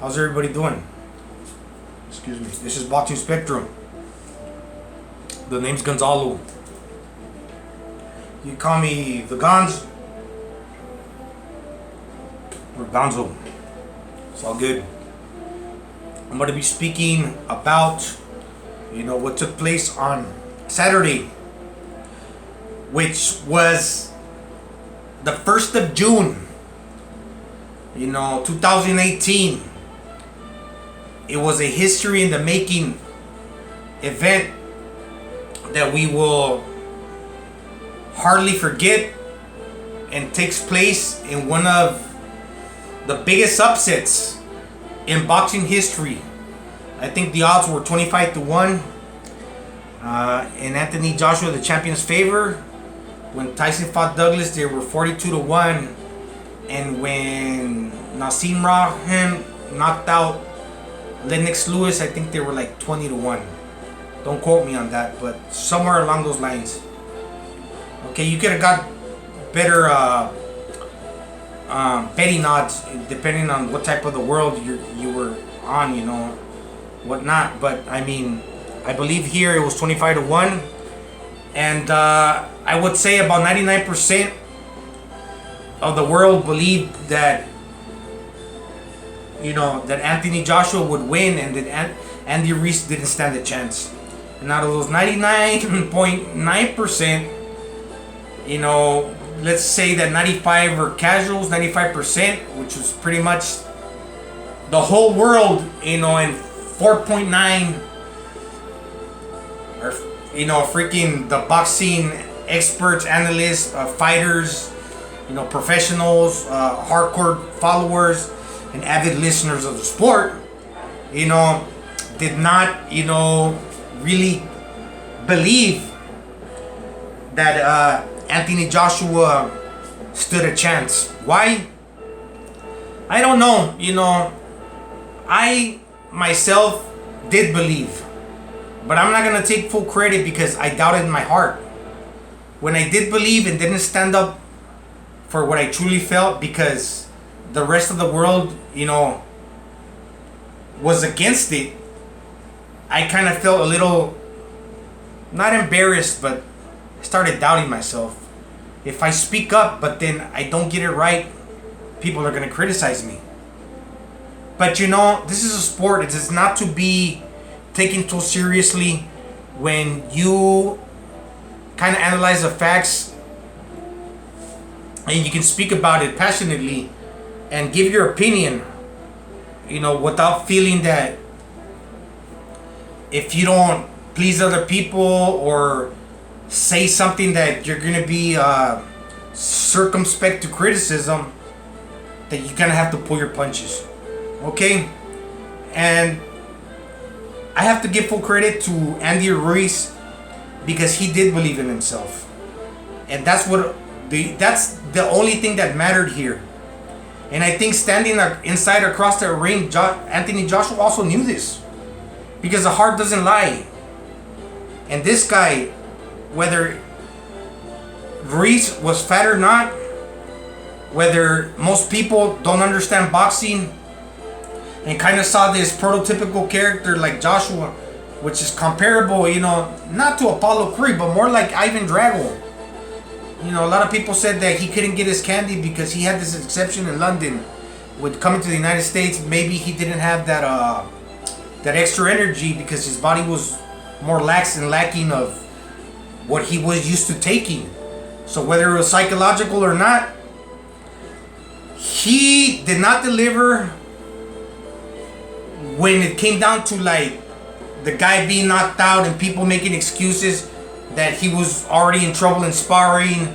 How's everybody doing? Excuse me. This is Boxing Spectrum. The name's Gonzalo. You call me the Gonz or Gonzo. It's all good. I'm going to be speaking about, what took place on Saturday, which was the 1st of June, 2018. It was a history in the making event that we will hardly forget, and takes place in one of the biggest upsets in boxing history. I think the odds were 25-1 in Anthony Joshua, the champion's favor. When Tyson fought Douglas, they were 42-1, and when Nassim Rahim knocked out Lennox Lewis, I think they were like 20-1. Don't quote me on that, but somewhere along those lines. Okay, you could have got better betting odds depending on what type of the world you were on, whatnot. But I mean, I believe here it was 25-1, and I would say about 99% of the world believed that that Anthony Joshua would win, and that Andy Ruiz didn't stand a chance. And out of those 99.9%, let's say that 95 are casuals, 95%, which was pretty much the whole world, in 4.9 or freaking the boxing experts, analysts, fighters, professionals, hardcore followers, and avid listeners of the sport, did not, really believe that Anthony Joshua stood a chance. Why? I don't know. I myself did believe, but I'm not gonna take full credit because I doubted in my heart. When I did believe and didn't stand up for what I truly felt, because the rest of the world, was against it, I kind of felt a little, not embarrassed, but started doubting myself. If I speak up, but then I don't get it right, people are going to criticize me. But this is a sport. It is not to be taken too seriously. When you kind of analyze the facts and you can speak about it passionately and give your opinion, without feeling that if you don't please other people or say something that you're going to be circumspect to criticism, that you kind of have to pull your punches. Okay? And I have to give full credit to Andy Ruiz, because he did believe in himself. And that's the only thing that mattered here. And I think standing inside across the ring, Anthony Joshua also knew this, because the heart doesn't lie. And this guy, whether Ruiz was fat or not, whether most people don't understand boxing and kind of saw this prototypical character like Joshua, which is comparable, not to Apollo Creed, but more like Ivan Drago. A lot of people said that he couldn't get his candy because he had this exception in London. With coming to the United States, maybe he didn't have that extra energy because his body was more lax and lacking of what he was used to taking. So whether it was psychological or not, he did not deliver when it came down to like the guy being knocked out and people making excuses that he was already in trouble in sparring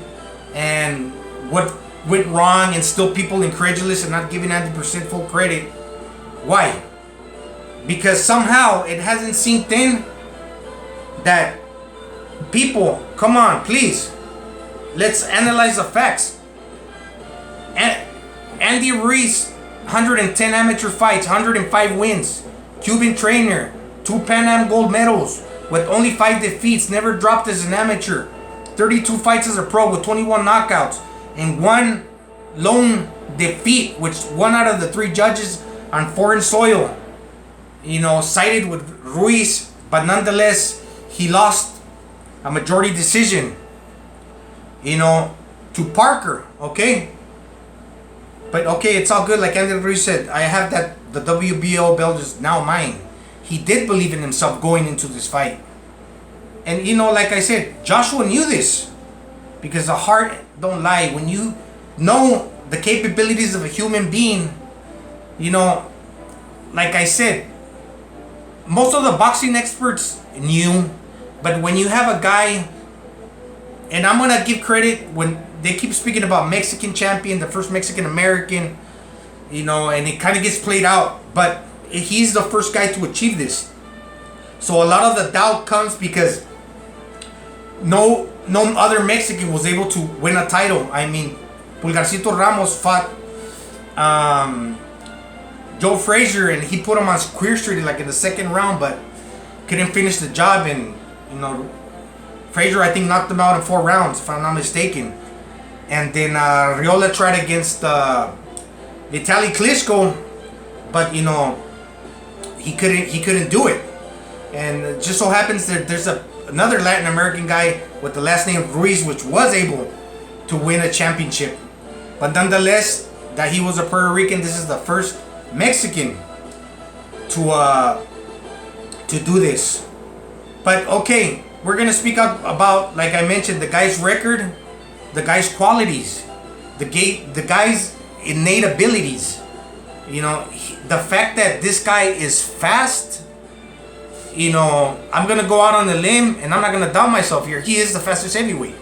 and what went wrong, and still people incredulous and not giving 90% full credit. Why? Because somehow it hasn't sinked in that people, come on, please, let's analyze the facts. Andy Ruiz, 110 amateur fights, 105 wins, Cuban trainer, 2 Pan Am gold medals with only 5 defeats, never dropped as an amateur, 32 fights as a pro with 21 knockouts, and 1 lone defeat, which 1 out of the 3 judges on foreign soil. Sided with Ruiz, but nonetheless, he lost a majority decision, to Parker, okay? But okay, it's all good. Like Andy Ruiz said, I have the WBO belt is now mine. He did believe in himself going into this fight. And like I said, Joshua knew this. Because the heart don't lie. When you know the capabilities of a human being, like I said, most of the boxing experts knew. But when you have a guy, and I'm going to give credit when they keep speaking about Mexican champion, the first Mexican American, and it kind of gets played out. But he's the first guy to achieve this. So a lot of the doubt comes because no other Mexican was able to win a title. I mean, Pulgarcito Ramos fought Joe Frazier, and he put him on Queer Street like in the second round, but couldn't finish the job. And Frazier, I think, knocked him out in 4 rounds, if I'm not mistaken. And then Riola tried against Vitaly Klitschko, but he couldn't do it. And it just so happens that there's another Latin American guy with the last name Ruiz, which was able to win a championship. But nonetheless, that he was a Puerto Rican, this is the first Mexican to do this. But okay, we're gonna speak up about, like I mentioned, the guy's record, the guy's qualities, the guy's innate abilities. The fact that this guy is fast. I'm gonna go out on a limb, and I'm not gonna doubt myself here. He is the fastest heavyweight.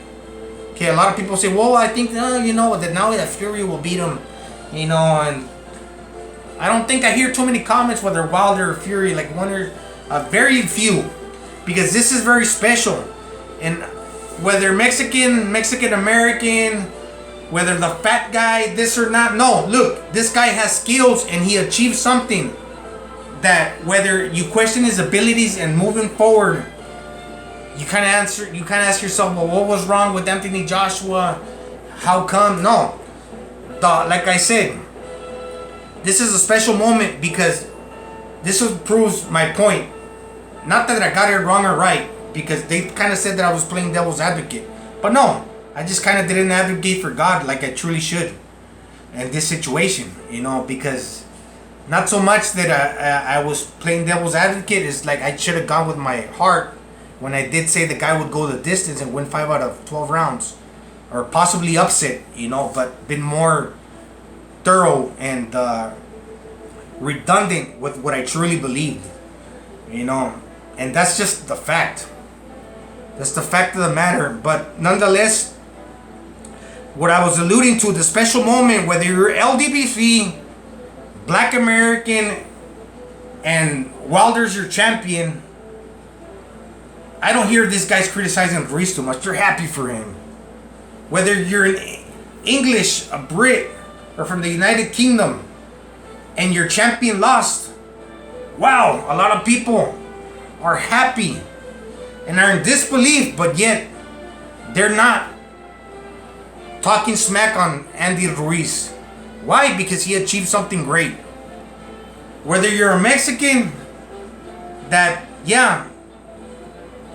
Okay, a lot of people say, well, I think that now that Fury will beat him, and I don't think I hear too many comments whether Wilder or Fury, like one or very few, because this is very special. And whether Mexican American, whether the fat guy, this or not, no, look, this guy has skills and he achieved something that whether you question his abilities and moving forward, you kind of ask yourself, well, what was wrong with Anthony Joshua? How come? No, like I said, this is a special moment because this proves my point. Not that I got it wrong or right, because they kind of said that I was playing devil's advocate. But no, I just kind of didn't advocate for God like I truly should in this situation, because not so much that I was playing devil's advocate. It's like I should have gone with my heart when I did say the guy would go the distance and win 5 out of 12 rounds. Or possibly upset, but been more thorough and redundant with what I truly believed. And that's just the fact. That's the fact of the matter. But nonetheless, what I was alluding to, the special moment, whether you're LDBC, Black American, and Wilder's your champion, I don't hear these guys criticizing Ruiz too much. They're happy for him. Whether you're an English, a Brit, or from the United Kingdom, and your champion lost, wow, a lot of people are happy and are in disbelief, but yet they're not talking smack on Andy Ruiz. Why? Because he achieved something great. Whether you're a Mexican that, yeah,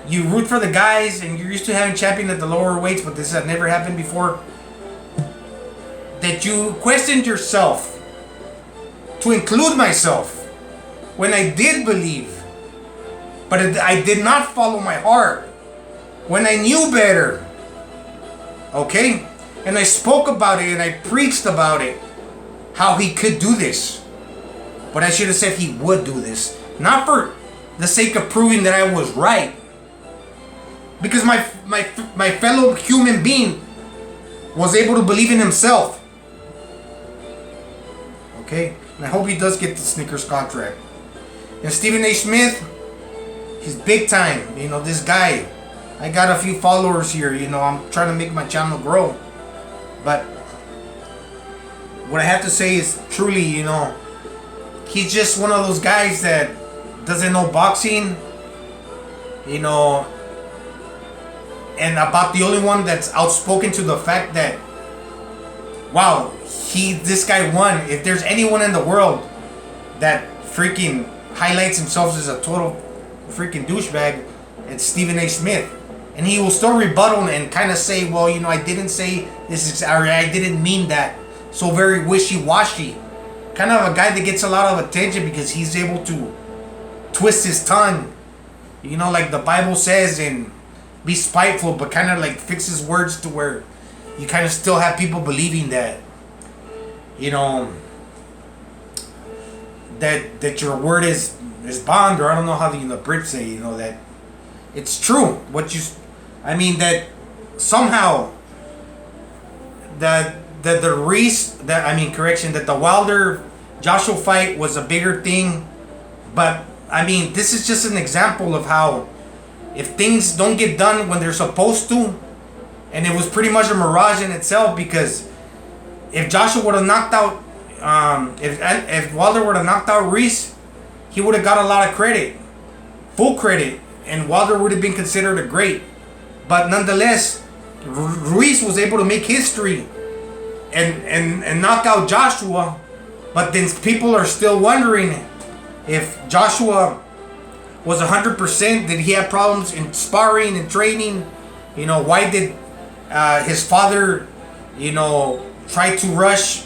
you root for the guys and you're used to having champion at the lower weights, but this had never happened before, that you questioned yourself, to include myself, when I did believe, but I did not follow my heart, when I knew better, okay? And I spoke about it and I preached about it, how he could do this. But I should have said he would do this, not for the sake of proving that I was right, because my fellow human being was able to believe in himself. Okay? And I hope he does get the Snickers contract. And Stephen A. Smith, he's big time. This guy, I got a few followers here. I'm trying to make my channel grow. But what I have to say is truly, he's just one of those guys that doesn't know boxing. And about the only one that's outspoken to the fact that, wow, this guy won. If there's anyone in the world that freaking highlights himself as a total freaking douchebag, it's Stephen A. Smith. And he will still rebuttal and kind of say, well, I didn't say this, or I didn't mean that. So very wishy-washy. Kind of a guy that gets a lot of attention because he's able to twist his tongue. Like the Bible says, and be spiteful, but kind of like fix his words to where you kind of still have people believing that, that your word is bond, or I don't know how the Brits say, that it's true. That somehow that the Wilder Joshua fight was a bigger thing, but this is just an example of how if things don't get done when they're supposed to, and it was pretty much a mirage in itself, because if Joshua would have knocked out, if Wilder would have knocked out Ruiz, he would have got a lot of credit, full credit, and Wilder would have been considered a great. But nonetheless, Ruiz was able to make history and knock out Joshua. But then people are still wondering if Joshua was 100%. Did he have problems in sparring and training? Why did his father, try to rush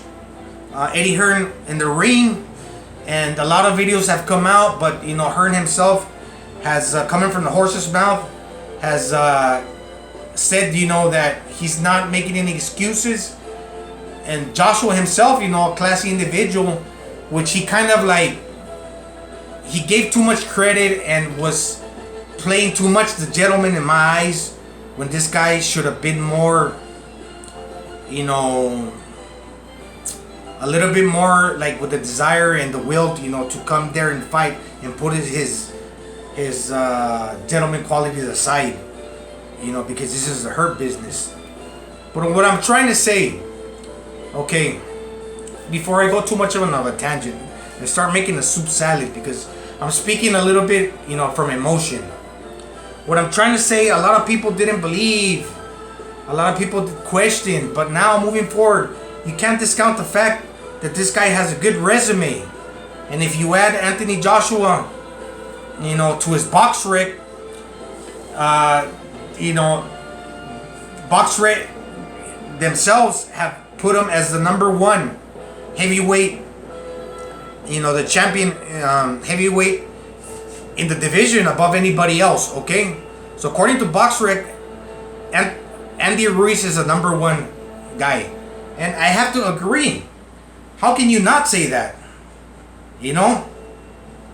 Eddie Hearn in the ring? And a lot of videos have come out, but Hearn himself has coming from the horse's mouth, has said that he's not making any excuses. And Joshua himself, a classy individual, which he kind of he gave too much credit and was playing too much the gentleman in my eyes, when this guy should have been more, a little bit more like with the desire and the will, to come there and fight and put his gentleman qualities aside, because this is a hurt business. But what I'm trying to say, okay, before I go too much of a tangent and start making a soup salad, because I'm speaking a little bit, from emotion. What I'm trying to say, a lot of people didn't believe, a lot of people questioned, but now moving forward, you can't discount the fact that this guy has a good resume. And if you add Anthony Joshua, to his box rec, box rec themselves have put him as the number one heavyweight, the champion heavyweight in the division above anybody else, okay? So according to BoxRec, Andy Ruiz is the number one guy. And I have to agree. How can you not say that?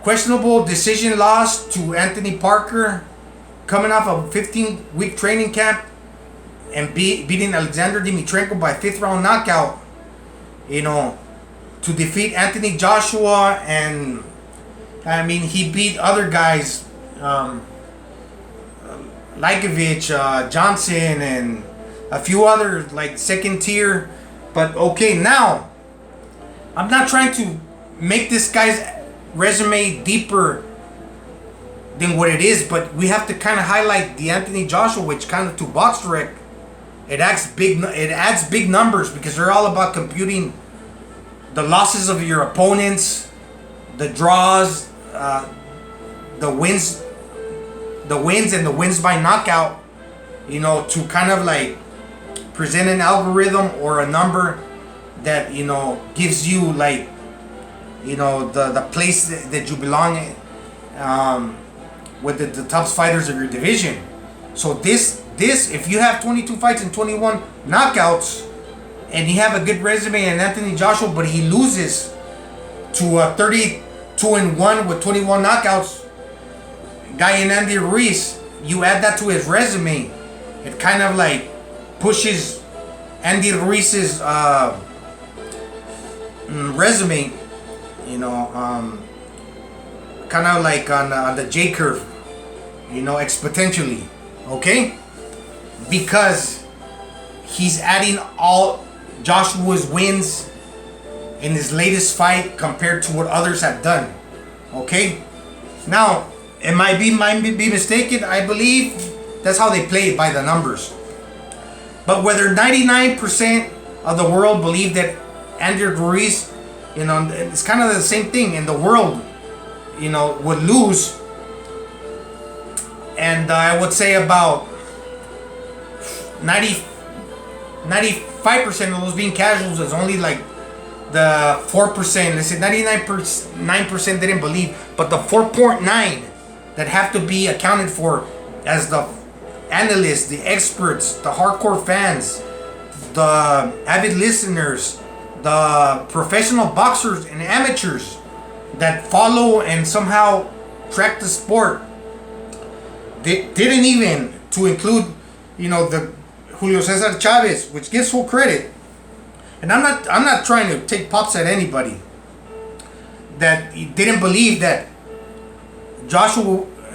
Questionable decision loss to Anthony Parker, coming off a 15-week training camp and beating Alexander Dimitrenko by 5th round knockout, to defeat Anthony Joshua. And he beat other guys, Likovich, Johnson, and a few other second tier. But okay, now I'm not trying to make this guy's resume deeper than what it is, but we have to kind of highlight the Anthony Joshua, which kind of to BoxRec, it adds big numbers, because they're all about computing the losses of your opponents, the draws, the wins and the wins by knockout, to kind of present an algorithm or a number that gives you the place that you belong in, with the top fighters of your division. So this if you have 22 fights and 21 knockouts, and you have a good resume in Anthony Joshua, but he loses to a 32-1 with 21 knockouts guy in Andy Ruiz, you add that to his resume, it kind of pushes Andy Ruiz's resume, kind of on the J curve, exponentially, okay? Because he's adding all Joshua's wins in his latest fight compared to what others have done, okay? Now, it might be mistaken. I believe that's how they play it, by the numbers. But whether 99% of the world believe that Andy Ruiz You know, it's kind of the same thing in the world. You know, would lose, and I would say about 95% of those being casuals is only like the 4%. Let's say 99% didn't believe, but the 4.9 that have to be accounted for as the analysts, the experts, the hardcore fans, the avid listeners, the professional boxers and amateurs that follow and somehow track the sport. They didn't even to include, you know, the Julio Cesar Chavez, which gets full credit. And I'm not trying to take pops at anybody that didn't believe that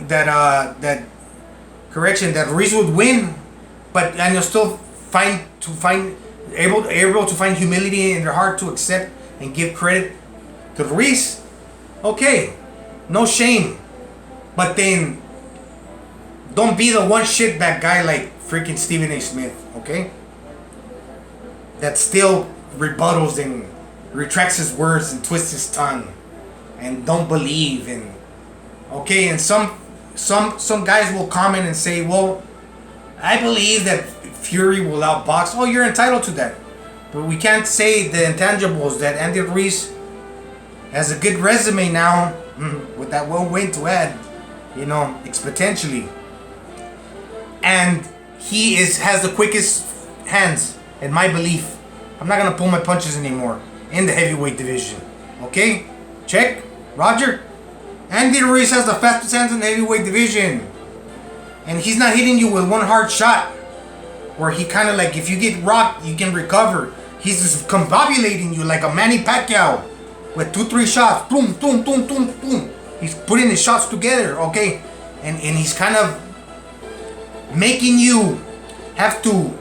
that Ruiz would win, and you'll still able to find humility in their heart to accept and give credit to Ruiz. Okay, no shame, but then don't be the one shitbag guy like freaking Stephen A. Smith, okay? That still rebuttals and retracts his words and twists his tongue and don't believe in. Okay, and some guys will comment and say, well, I believe that Fury will outbox. Oh, you're entitled to that. But we can't say the intangibles that Andy Ruiz has a good resume now with that one win to add, you know, exponentially. And he has the quickest hands, in my belief. I'm not going to pull my punches anymore in the heavyweight division. Okay? Check. Roger. Andy Ruiz has the fastest hands in the heavyweight division. And he's not hitting you with one hard shot. Where he kind of like, if you get rocked, you can recover. He's just combobulating you like a Manny Pacquiao. With 2-3 shots. Boom, boom, boom, boom, boom. He's putting his shots together. Okay? And he's kind of making you have to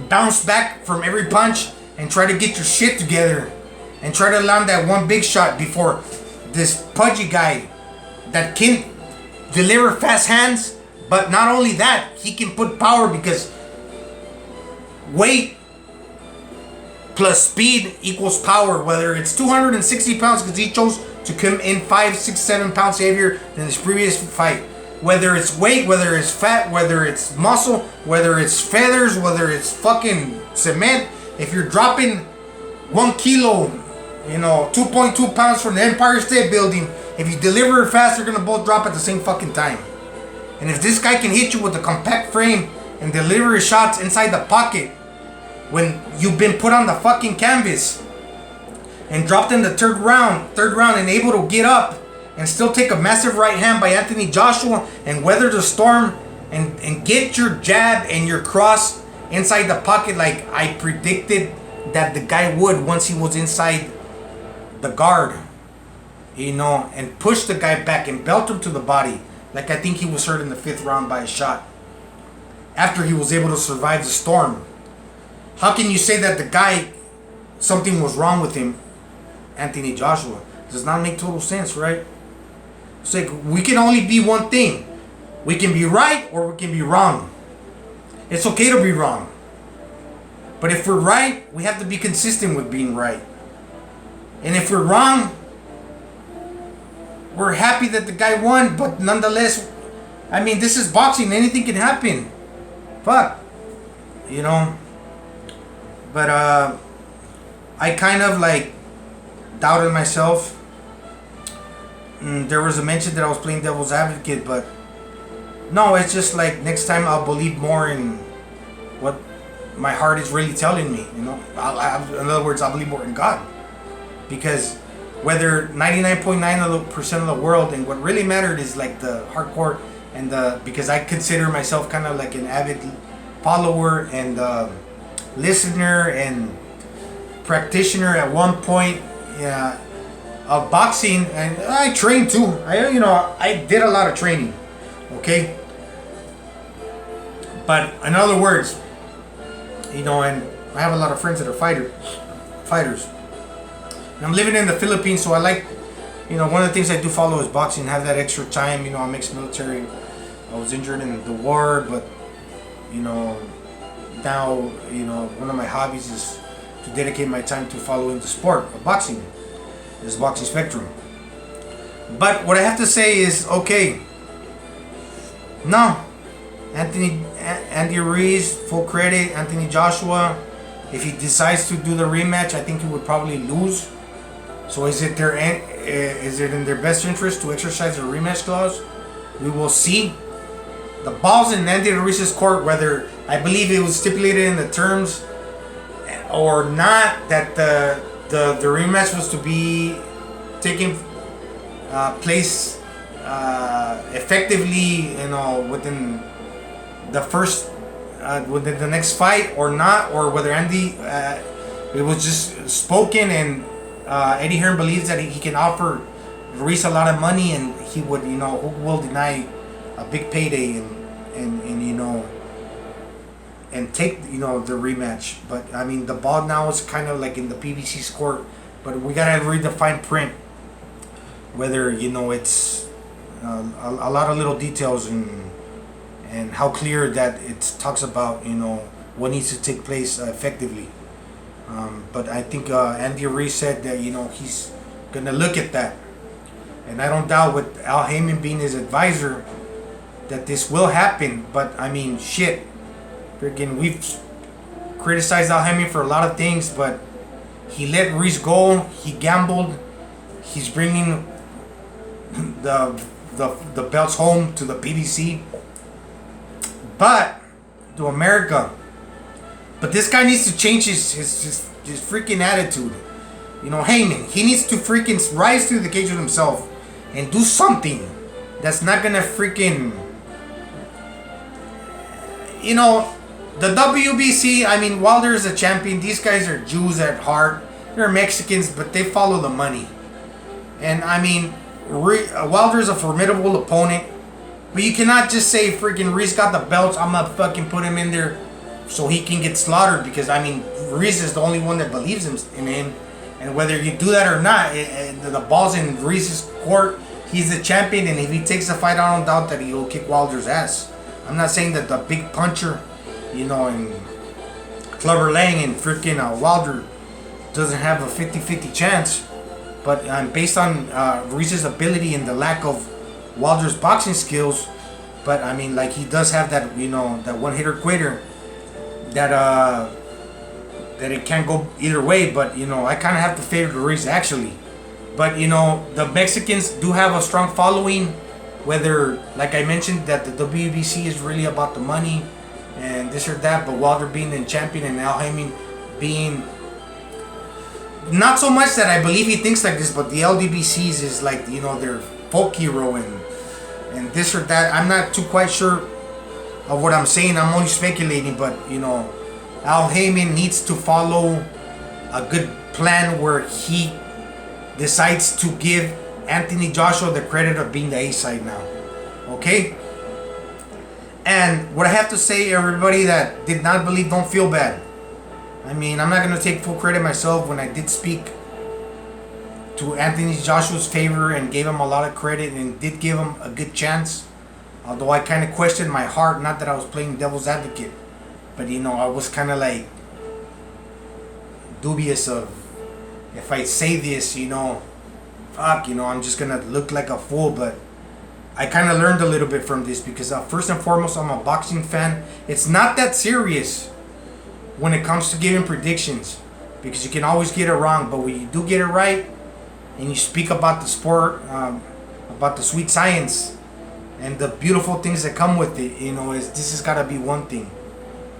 bounce back from every punch and try to get your shit together and try to land that one big shot before this pudgy guy that can deliver fast hands, but not only that, he can put power because weight plus speed equals power, whether it's 260 pounds because he chose to come in 5, 6, 7 pounds heavier than his previous fight. Whether it's weight, whether it's fat, whether it's muscle, whether it's feathers, whether it's fucking cement. If you're dropping 1 kilo, you know, 2.2 pounds from the Empire State Building, if you deliver it fast, you're gonna both drop at the same fucking time. And if this guy can hit you with a compact frame and deliver his shots inside the pocket when you've been put on the fucking canvas and dropped in the third round and able to get up and still take a massive right hand by Anthony Joshua and weather the storm and get your jab and your cross inside the pocket like I predicted that the guy would once he was inside the guard, you know, and push the guy back and belt him to the body like I think he was hurt in the 5th round by a shot after he was able to survive the storm. How can you say that the guy, something was wrong with him, Anthony Joshua? Does not make total sense, right? It's like we can only be one thing. We can be right or we can be wrong. It's okay to be wrong. But if we're right, we have to be consistent with being right. And if we're wrong, we're happy that the guy won, but nonetheless, I mean, this is boxing. Anything can happen. Fuck. You know? But I kind of like doubted myself. There was a mention that I was playing devil's advocate, but no, it's just like next time I'll believe more in what my heart is really telling me. You know, in other words, I'll believe more in God, because whether 99.9% of the world, and what really mattered is like the hardcore and because I consider myself kind of like an avid follower and listener and practitioner at one point. Yeah. Of boxing, and I trained too. I did a lot of training, okay. But in other words, you know, and I have a lot of friends that are fighters. And I'm living in the Philippines, so I like, you know, one of the things I do follow is boxing. Have that extra time. You know, I'm ex-military. I was injured in the war, but you know, now, you know, one of my hobbies is to dedicate my time to following the sport of boxing, this boxing spectrum. But what I have to say is, okay, no, Andy Ruiz, full credit. Anthony Joshua, if he decides to do the rematch, I think he would probably lose. So is it in their best interest to exercise a rematch clause? We will see. The ball's in Andy Ruiz's court, whether I believe it was stipulated in the terms or not that the rematch was to be taking place effectively, within the first within the next fight or not, or whether Andy it was just spoken and Eddie Hearn believes that he can offer Ruiz a lot of money and he would, who will deny a big payday and take the rematch. But I mean, the ball now is kind of like in the PBC's court, but we gotta read the fine print, whether it's a lot of little details and how clear that it talks about what needs to take place effectively. But I think Andy Ruiz said that he's gonna look at that, and I don't doubt with Al Heyman being his advisor that this will happen. But I mean, shit, freaking, we've criticized Al Heyman for a lot of things, but he let Ruiz go. He gambled. He's bringing the belts home to the PBC, but to America. But this guy needs to change his freaking attitude. Heyman, he needs to freaking rise to the occasion himself and do something that's not gonna freaking, the WBC. I mean, Wilder is a champion. These guys are Jews at heart. They're Mexicans, but they follow the money. And I mean, Wilder is a formidable opponent, but you cannot just say freaking Ruiz got the belts, I'm gonna fucking put him in there so he can get slaughtered, because I mean, Ruiz is the only one that believes in him. And whether you do that or not, the ball's in Ruiz's court. He's the champion, and if he takes the fight, I don't doubt that he'll kick Wilder's ass. I'm not saying that the big puncher, and Clubber Lang and freaking Wilder doesn't have a 50-50 chance. But based on Ruiz's ability and the lack of Wilder's boxing skills, but I mean, like, he does have that, that one hitter quitter, that it can't go either way. But I kind of have to favor Ruiz actually. But the Mexicans do have a strong following, whether, like I mentioned, that the WBC is really about the money and this or that, but Wilder being the champion and Al Heyman being, not so much that I believe he thinks like this, but the LDBCs is like, their folk hero and this or that. I'm not too quite sure of what I'm saying. I'm only speculating, but Al Heyman needs to follow a good plan where he decides to give Anthony Joshua the credit of being the A side now. Okay? And what I have to say, everybody that did not believe, don't feel bad. I mean, I'm not going to take full credit myself when I did speak to Anthony Joshua's favor and gave him a lot of credit and did give him a good chance. Although I kind of questioned my heart, not that I was playing devil's advocate, but I was kind of like dubious of, if I say this, fuck, I'm just going to look like a fool. But I kind of learned a little bit from this, because first and foremost, I'm a boxing fan. It's not that serious when it comes to giving predictions, because you can always get it wrong. But when you do get it right and you speak about the sport, about the sweet science and the beautiful things that come with it, this has got to be one thing.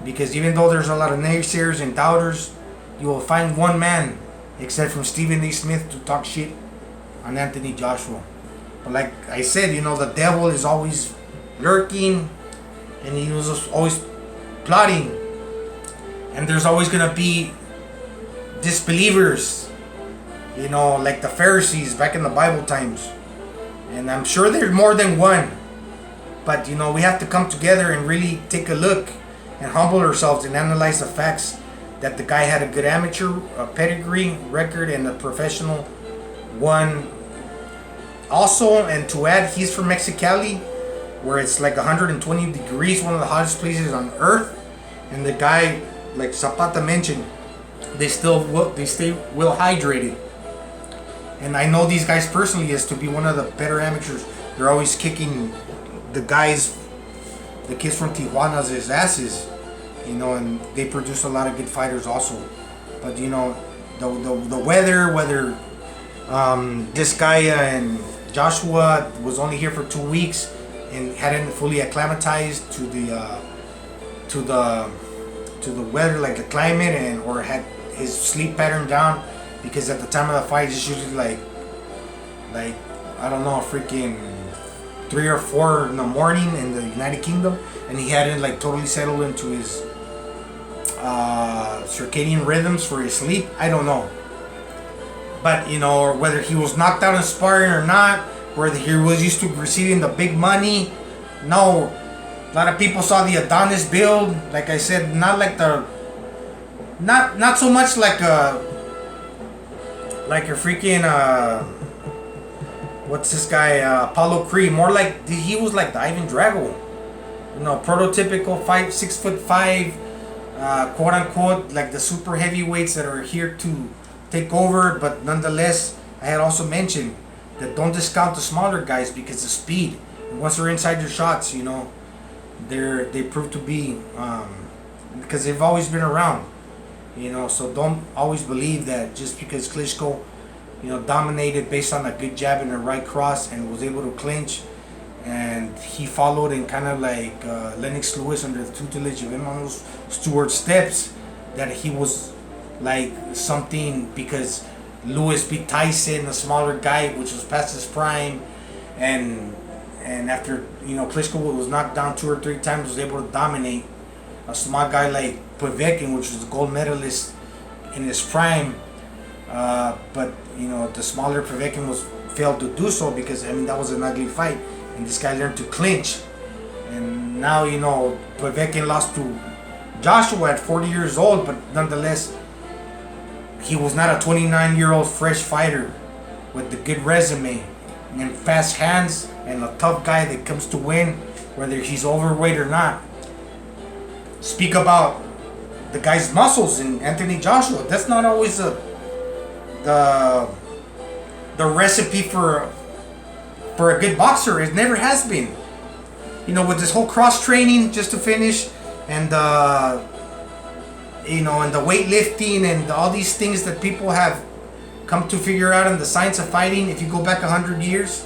Because even though there's a lot of naysayers and doubters, you will find one man, except from Stephen A. Smith, to talk shit on Anthony Joshua. But like I said, the devil is always lurking, and he was always plotting. And there's always going to be disbelievers, like the Pharisees back in the Bible times. And I'm sure there's more than one. But, we have to come together and really take a look and humble ourselves and analyze the facts that the guy had a good amateur pedigree record and a professional one also. And to add, he's from Mexicali, where it's like 120 degrees, one of the hottest places on earth. And the guy, like Zapata mentioned, they stay well hydrated. And I know these guys personally as to be one of the better amateurs. They're always kicking the kids from Tijuana's asses, and they produce a lot of good fighters also. But the weather, whether this guy and Joshua was only here for 2 weeks and hadn't fully acclimatized to the weather, like the climate, and or had his sleep pattern down, because at the time of the fight it's usually like I don't know, freaking 3 or 4 in the morning in the United Kingdom, and he hadn't like totally settled into his circadian rhythms for his sleep. I don't know, but or whether he was knocked out in sparring or not, whether he was used to receiving the big money. No, a lot of people saw the Adonis build. Like I said, not like not so much like a freaking what's this guy, Apollo Creed. More like he was like the Ivan Drago, prototypical 6'5", quote unquote, like the super heavyweights that are here to take over. But nonetheless, I had also mentioned that don't discount the smaller guys because of speed. And once they're inside their shots, they prove to be, because they've always been around. So don't always believe that just because Klitschko, dominated based on a good jab and a right cross and was able to clinch, and he followed in kind of like Lennox Lewis under the tutelage of Emmanuel Stewart steps, that he was like something because Lewis beat Tyson, a smaller guy, which was past his prime, and after Klitschko was knocked down 2 or 3 times, was able to dominate a small guy like Povetkin, which was a gold medalist in his prime. But the smaller Povetkin failed to do so because that was an ugly fight, and this guy learned to clinch. And now Povetkin lost to Joshua at 40 years old, but nonetheless, he was not a 29-year-old fresh fighter with a good resume and fast hands and a tough guy that comes to win, whether he's overweight or not. Speak about the guy's muscles in Anthony Joshua. That's not always the recipe for a good boxer. It never has been. With this whole cross training, just to finish, and and the weightlifting and all these things that people have come to figure out in the science of fighting. If you go back 100 years,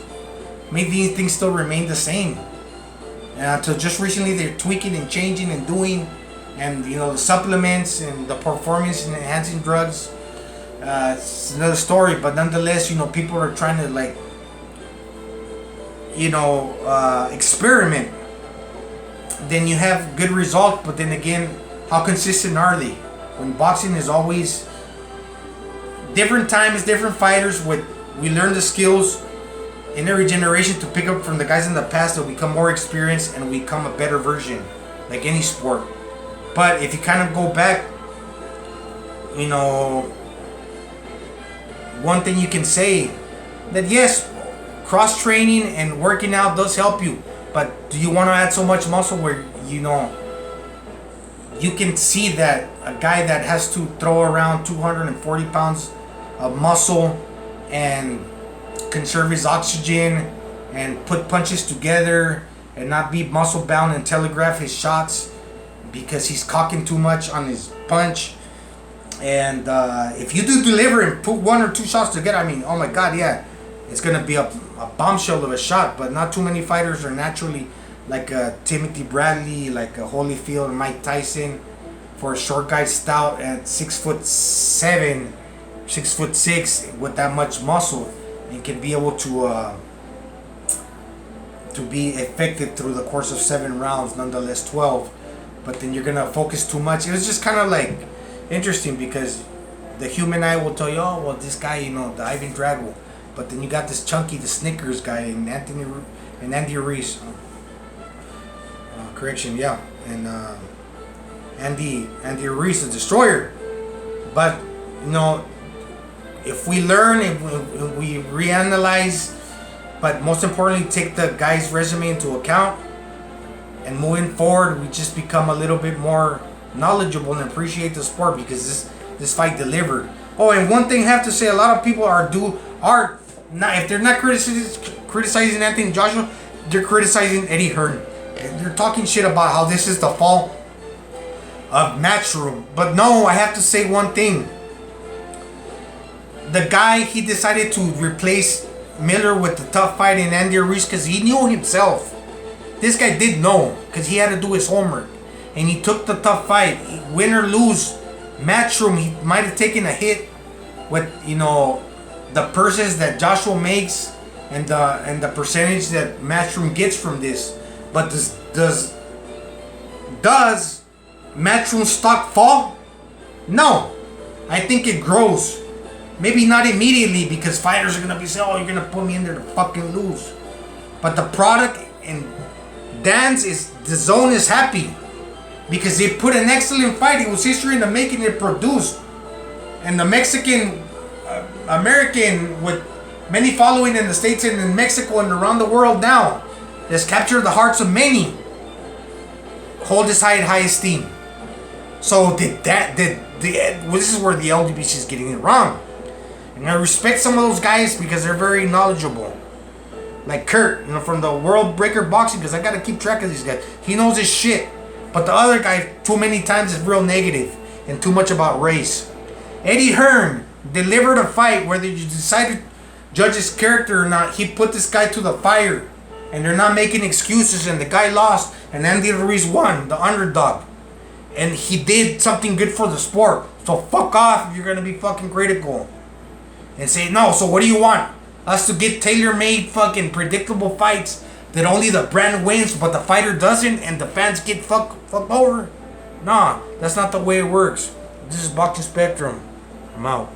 maybe these things still remain the same. Until just recently, they're tweaking and changing and doing, and the supplements and the performance enhancing drugs. It's another story, but nonetheless, people are trying to experiment. Then you have good results, but then again, how consistent are they? When boxing is always different times, different fighters. We learn the skills in every generation to pick up from the guys in the past that become more experienced and we become a better version, like any sport. But if you kind of go back, one thing you can say that yes, cross training and working out does help you, but do you want to add so much muscle where you can see that a guy that has to throw around 240 pounds of muscle and conserve his oxygen and put punches together and not be muscle bound and telegraph his shots because he's cocking too much on his punch. And if you do deliver and put 1 or 2 shots together, oh my God, yeah, it's going to be a bombshell of a shot. But not too many fighters are naturally like Timothy Bradley, like Holyfield, and Mike Tyson. For a short guy stout at 6'7", 6'6", with that much muscle, and can be able to be effective through the course of 7 rounds, nonetheless 12. But then you're gonna focus too much. It was just kind of like interesting because the human eye will tell you, oh well, this guy, the Ivan Drago. But then you got this chunky, the Snickers guy, and Andy Ruiz. And Andy Ruiz, the Destroyer. But if we learn, if we reanalyze, but most importantly, take the guy's resume into account, and moving forward, we just become a little bit more knowledgeable and appreciate the sport, because this fight delivered. Oh, and one thing I have to say, a lot of people are not, if they're not criticizing Anthony Joshua, they're criticizing Eddie Hearn. They're talking shit about how this is the fault of Matchroom. But no, I have to say one thing. The guy, he decided to replace Miller with the tough fight in Andy Ruiz because he knew himself. This guy did know because he had to do his homework. And he took the tough fight. Win or lose, Matchroom, he might have taken a hit with, you know, the purses that Joshua makes and the percentage that Matchroom gets from this. But does Matchroom stock fall? No. I think it grows. Maybe not immediately because fighters are going to be saying, oh, you're going to put me in there to fucking lose. But the product and the zone is happy. Because they put an excellent fight. It was history in the making. It produced. And the Mexican American with many following in the States and in Mexico and around the world now has captured the hearts of many. Hold this high in high esteem. So this is where the LDBC is getting it wrong. And I respect some of those guys because they're very knowledgeable. Like Kurt, you know, from the World Breaker Boxing, because I gotta keep track of these guys. He knows his shit. But the other guy, too many times, is real negative and too much about race. Eddie Hearn delivered a fight, whether you decide to judge his character or not. He put this guy to the fire. And they're not making excuses. And the guy lost. And Andy Ruiz won, the underdog. And he did something good for the sport. So fuck off if you're going to be fucking critical. And say, no, so what do you want? Us to get tailor-made fucking predictable fights that only the brand wins, but the fighter doesn't, and the fans get fucked over? Nah, that's not the way it works. This is Boxing Spectrum. I'm out.